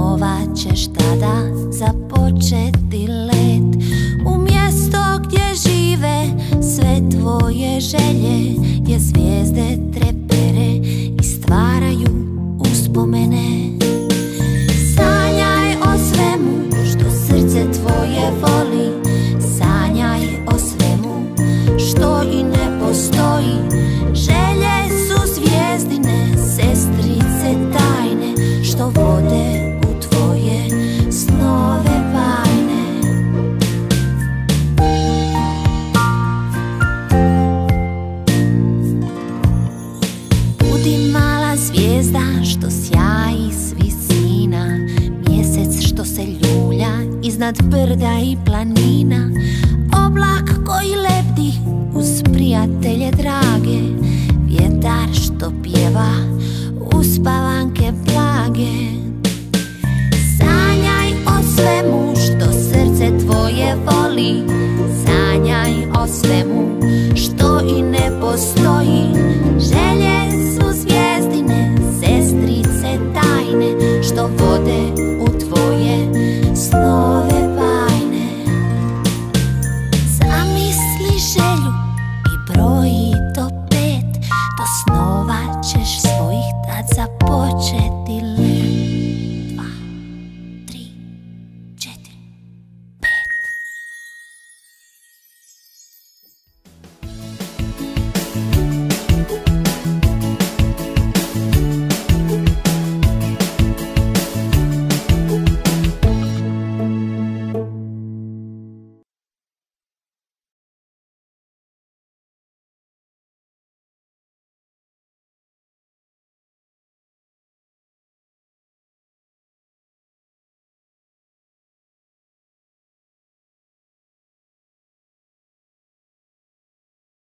snova ćeš tada započeti let u mjesto gdje žive sve tvoje želje, gdje zvijezde trepere i stvaraju uspomene. Sanjaj o svemu što srce tvoje voli, sanjaj o svemu što i ne postoji. Želje su zvijezdine, sestrice tajne, što vode u tvoje snove bajne. Budi mala zvijezda što sjaji s visina, mjesec što se ljulja iznad brda i planina, oblak koji lebdi uz prijatelje drage, vjetar što pjeva uspavanke blage. Sanjaj o svemu što srce tvoje voli, sanjaj o svemu